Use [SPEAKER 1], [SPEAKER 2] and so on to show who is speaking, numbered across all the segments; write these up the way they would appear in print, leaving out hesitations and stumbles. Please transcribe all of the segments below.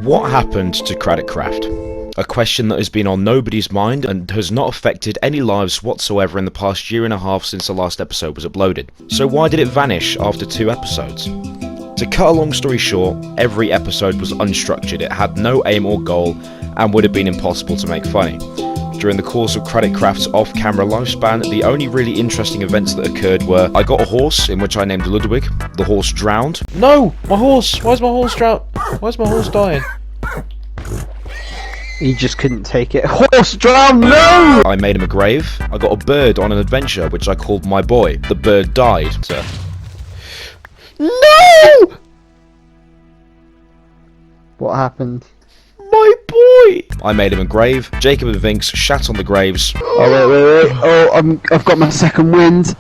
[SPEAKER 1] What happened to CraddickCraft? A question that has been on nobody's mind and has not affected any lives whatsoever in the past year and a half since the last episode was uploaded. So why did it vanish after 2 episodes? To cut a long story short, every episode was unstructured, it had no aim or goal, and would have been impossible to make funny. During the course of CraddickCraft's off-camera lifespan, the only really interesting events that occurred were I got a horse, in which I named Ludwig, the horse drowned.
[SPEAKER 2] No! My horse! Why's my horse drowned? Why's my horse dying?
[SPEAKER 3] He just couldn't take it. Horse drowned, no!
[SPEAKER 1] I made him a grave. I got a bird on an adventure, which I called my boy. The bird died. So... No!
[SPEAKER 3] What happened?
[SPEAKER 1] My boy! I made him a grave. Jacob and Vince shat on the graves.
[SPEAKER 3] Oh, wait. Oh, I've got my second wind.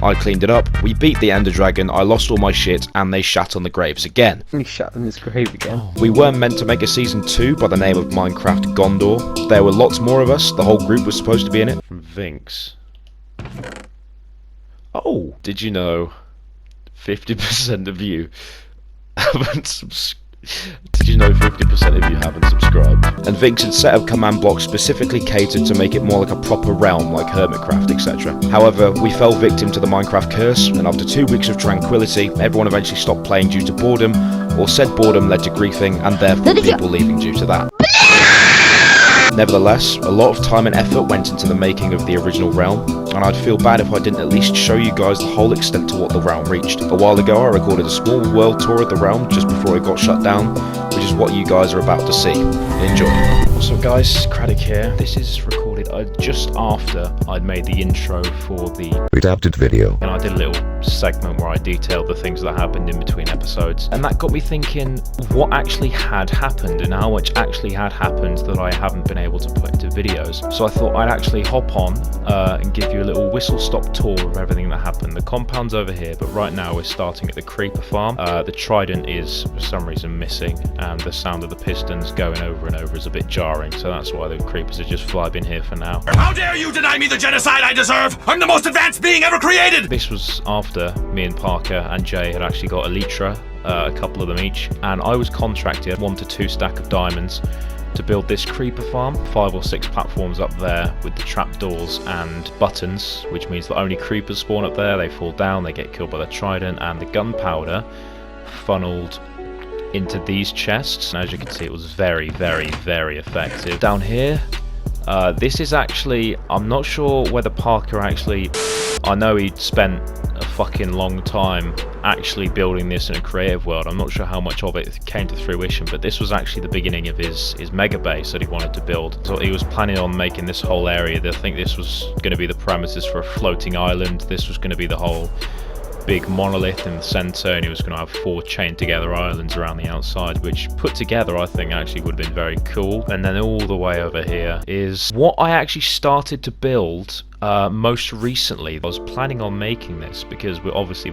[SPEAKER 1] I cleaned it up. We beat the Ender Dragon. I lost all my shit, and they shat on the graves again.
[SPEAKER 3] He shat on his grave again.
[SPEAKER 1] We weren't meant to make a season 2 by the name of Minecraft Gondor. There were lots more of us. The whole group was supposed to be in it. Vince. Oh, did you know 50% of you haven't subscribed? Did you know 50% of you haven't subscribed? And Vince had set up command blocks specifically catered to make it more like a proper realm like Hermitcraft, etc. However, we fell victim to the Minecraft curse, and after 2 weeks of tranquility, everyone eventually stopped playing due to boredom, or said boredom led to griefing, and therefore people leaving due to that. Nevertheless, a lot of time and effort went into the making of the original realm, and I'd feel bad if I didn't at least show you guys the whole extent to what the realm reached. A while ago I recorded a small world tour of the realm just before it got shut down, which is what you guys are about to see. Enjoy. What's up guys, Craddick here. This is recorded just after I'd made the intro for the
[SPEAKER 4] adapted video.
[SPEAKER 1] And I did a little segment where I detailed the things that happened in between episodes. And that got me thinking what actually had happened and how much actually had happened that I haven't been able to put into videos. So I thought I'd actually hop on and give you a little whistle-stop tour of everything that happened. The compound's over here, but right now we're starting at the creeper farm. The trident is for some reason missing, and the sound of the pistons going over and over is a bit jarring, so that's why the creepers are just flybing here for now.
[SPEAKER 5] How dare you deny me the genocide I deserve? I'm the most advanced being ever created!
[SPEAKER 1] This was after me and Parker and Jay had actually got elytra, a couple of them each, and I was contracted 1 to 2 stack of diamonds to build this creeper farm. 5 or 6 platforms up there with the trapdoors and buttons, which means that only creepers spawn up there, they fall down, they get killed by the trident, and the gunpowder funneled into these chests. And as you can see, it was very, very, very effective. Down here, this is actually, I'm not sure whether Parker actually, I know he'd spent a fucking long time actually building this in a creative world. I'm not sure how much of it came to fruition, but this was actually the beginning of his mega base that he wanted to build. So he was planning on making this whole area. I think this was going to be the premises for a floating island. This was going to be the whole big monolith in the center, and he was going to have 4 chained together islands around the outside, which put together I think actually would have been very cool. And then all the way over here is what I actually started to build most recently. I was planning on making this because we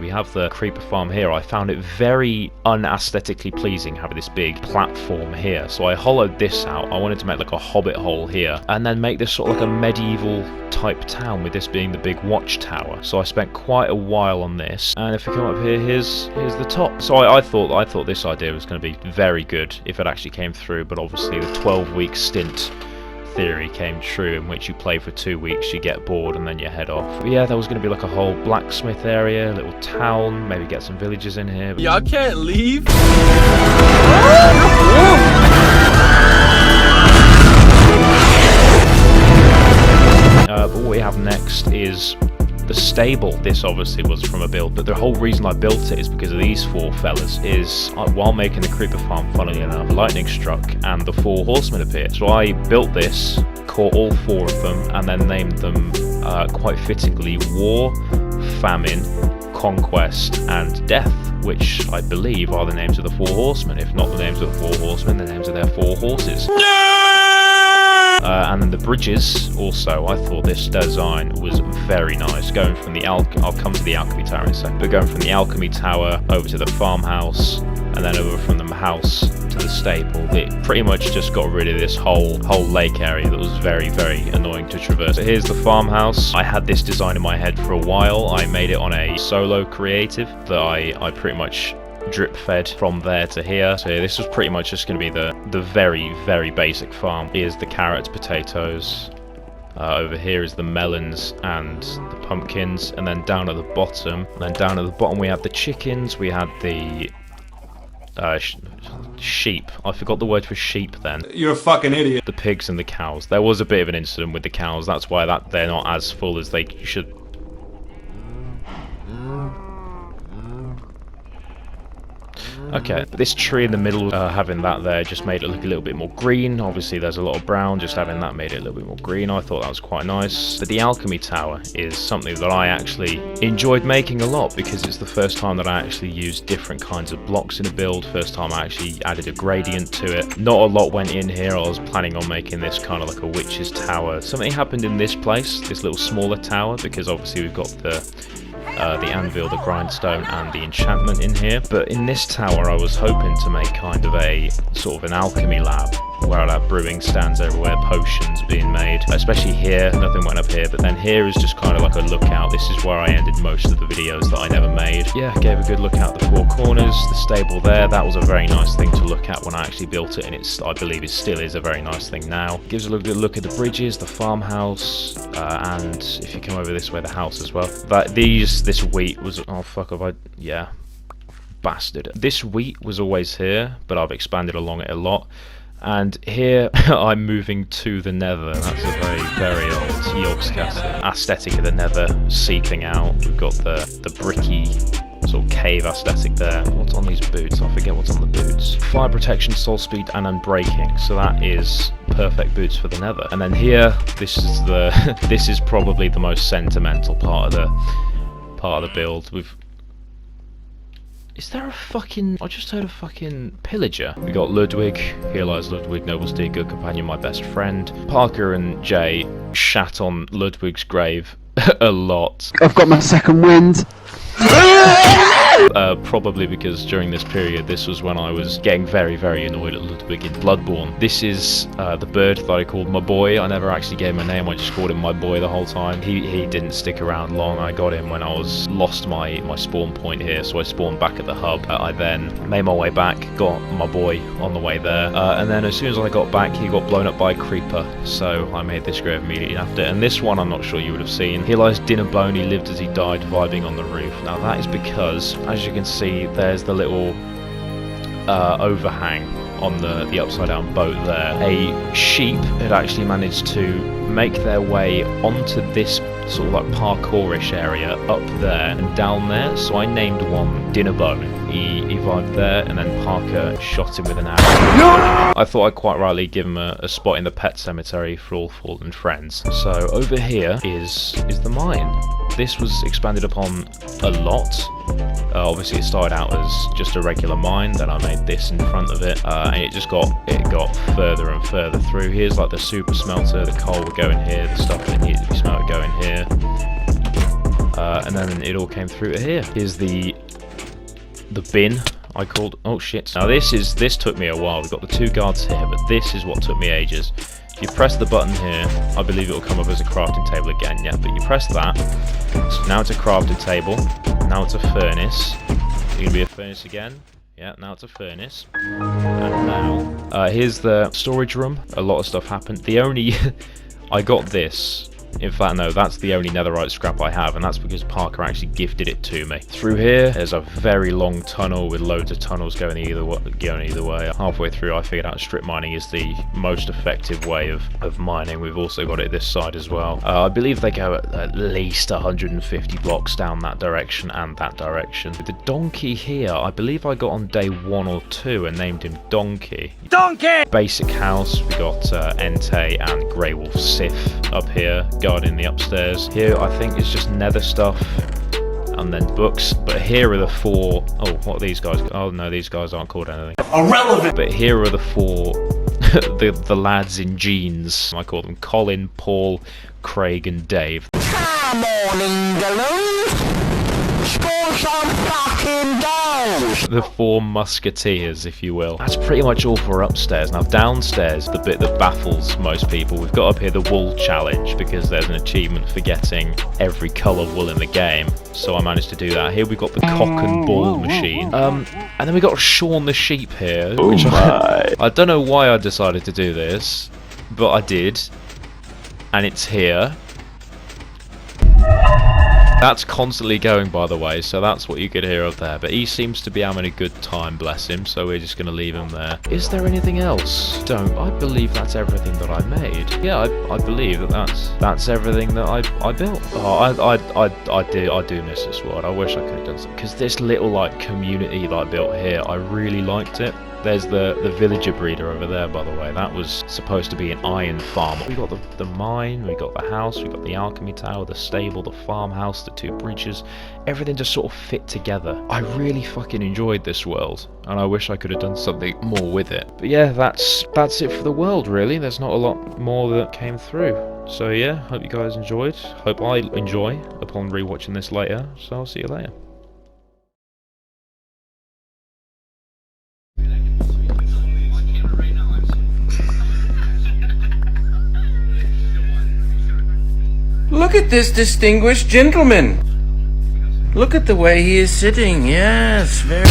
[SPEAKER 1] have the creeper farm here. I found it very unaesthetically pleasing having this big platform here, so I hollowed this out. I wanted to make like a hobbit hole here and then make this sort of like a medieval type town, with this being the big watchtower. So I spent quite a while on this, and if you come up here, here's the top. So I thought this idea was going to be very good if it actually came through, but obviously the 12-week stint theory came true, in which you play for 2 weeks, you get bored, and then you head off. But yeah, there was going to be like a whole blacksmith area, a little town, maybe get some villagers in here.
[SPEAKER 2] Y'all can't leave?
[SPEAKER 1] But what we have next is the stable. This obviously was from a build, but the whole reason I built it is because of these 4 fellas. While making the creeper farm, funnily enough, lightning struck and the 4 horsemen appeared. So I built this, caught all 4 of them, and then named them quite fittingly War, Famine, Conquest, and Death, which I believe are the names of the 4 horsemen. If not the names of the 4 horsemen, the names of their 4 horses. And then the bridges also, I thought this design was very nice. Going from the I'll come to the Alchemy Tower in a second, but going from the Alchemy Tower over to the farmhouse, and then over from the house to the stable, it pretty much just got rid of this whole lake area that was very, very annoying to traverse. So here's the farmhouse. I had this design in my head for a while. I made it on a solo creative that I pretty much drip fed from there to here. So this was pretty much just going to be the very, very basic farm. Here's the carrots, potatoes. Over here is the melons and the pumpkins, and then down at the bottom, we had the chickens. We had the sheep. I forgot the word for sheep then.
[SPEAKER 5] You're a fucking idiot.
[SPEAKER 1] The pigs and the cows. There was a bit of an incident with the cows. That's why they're not as full as they should. Okay, this tree in the middle, having that there just made it look a little bit more green. Obviously there's a lot of brown, just having that made it a little bit more green. I thought that was quite nice. But the Alchemy Tower is something that I actually enjoyed making a lot, because it's the first time that I actually used different kinds of blocks in a build. First time I actually added a gradient to it. Not a lot went in here. I was planning on making this kind of like a witch's tower. Something happened in this place, this little smaller tower, because obviously we've got the anvil, the grindstone, and the enchantment in here. But in this tower I was hoping to make kind of a sort of an alchemy lab, where I'll have brewing stands everywhere, potions being made. Especially here, nothing went up here, but then here is just kind of like a lookout. This is where I ended most of the videos that I never made. Yeah, gave a good look out the four corners, the stable there. That was a very nice thing to look at when I actually built it, and I believe it still is a very nice thing now. Gives a good look at the bridges, the farmhouse, and if you come over this way, the house as well. This wheat was, oh fuck, yeah, bastard. This wheat was always here, but I've expanded along it a lot. And here I'm moving to the nether. That's a very, very old Yogscast aesthetic of the nether seeping out. We've got the bricky sort of cave aesthetic there. What's on these boots? I forget what's on the boots. Fire protection, soul speed, and unbreaking. So that is perfect boots for the nether. And then here, this is probably the most sentimental part of the build. Is there a fucking... I just heard a fucking pillager. We got Ludwig. Here lies Ludwig, noble steed, good companion, my best friend. Parker and Jay shat on Ludwig's grave a lot.
[SPEAKER 3] I've got my second wind.
[SPEAKER 1] Probably because during this period, this was when I was getting very, very annoyed at Ludwig in Bloodborne. This is the bird that I called my boy. I never actually gave him a name, I just called him my boy the whole time. He didn't stick around long. I got him when I lost my spawn point here, so I spawned back at the hub. I then made my way back, got my boy on the way there, and then as soon as I got back, he got blown up by a creeper, so I made this grave immediately after. And this one I'm not sure you would have seen. Here lies Dinnerbone. He lived as he died, vibing on the roof. Now that is because, as you can see, there's the little overhang on the upside down boat there. A sheep had actually managed to make their way onto this sort of like parkourish area up there and down there, so I named one Dinnerbone. He vibed there, and then Parker shot him with an arrow. No! I thought I'd quite rightly give him a spot in the pet cemetery for all fallen friends. So over here is the mine. This was expanded upon a lot. Obviously it started out as just a regular mine, then I made this in front of it, and it got further and further through. Here's like the super smelter, the coal would go in here, the stuff that needed to be smelted go in here, and then it all came through to here. Here's the bin I called. Oh shit. Now this took me a while. We've got the two guards here, but this is what took me ages. If you press the button here, I believe it will come up as a crafting table again, yeah, but you press that, so now it's a crafting table, now it's a furnace, it's going to be a furnace again, yeah, now it's a furnace, and now, here's the storage room. A lot of stuff happened. I got this. In fact, no, that's the only netherite scrap I have, and that's because Parker actually gifted it to me. Through here, there's a very long tunnel with loads of tunnels going either way. Halfway through, I figured out strip mining is the most effective way of mining. We've also got it this side as well. I believe they go at least 150 blocks down that direction and that direction. The donkey here, I believe I got on day 1 or 2 and named him Donkey. Donkey! Basic house, we got Entei and Grey Wolf Sith up here. Guarding the upstairs. Here I think it's just nether stuff and then books, but here are the 4... oh, what are these guys? Oh no, these guys aren't called anything. Irrelevant! But here are the 4 the lads in jeans. I call them Colin, Paul, Craig and Dave. Come on, England! Score some fucking goals! The four musketeers, if you will. That's pretty much all for upstairs. Now downstairs, the bit that baffles most people, we've got up here the wool challenge, because there's an achievement for getting every colour wool in the game. So I managed to do that. Here we've got the cock and bull machine. And then we got Shaun the sheep here, which I don't know why I decided to do this, but I did. And it's here. That's constantly going, by the way, so that's what you could hear of there. But he seems to be having a good time, bless him, so we're just going to leave him there. Is there anything else? I believe that's everything that I made. Yeah, I believe that's everything that I built. Oh, I do miss this world. I wish I could have done something. Because this little, like, community that I built here, I really liked it. There's the villager breeder over there, by the way. That was supposed to be an iron farm. We got the mine, we got the house, we got the Alchemy Tower, the stable, the farmhouse, the two breaches. Everything just sort of fit together. I really fucking enjoyed this world, and I wish I could have done something more with it. But yeah, that's it for the world, really. There's not a lot more that came through. So yeah, hope you guys enjoyed. Hope I enjoy upon rewatching this later. So I'll see you later.
[SPEAKER 4] Look at this distinguished gentleman. Look at the way he is sitting. Yes, very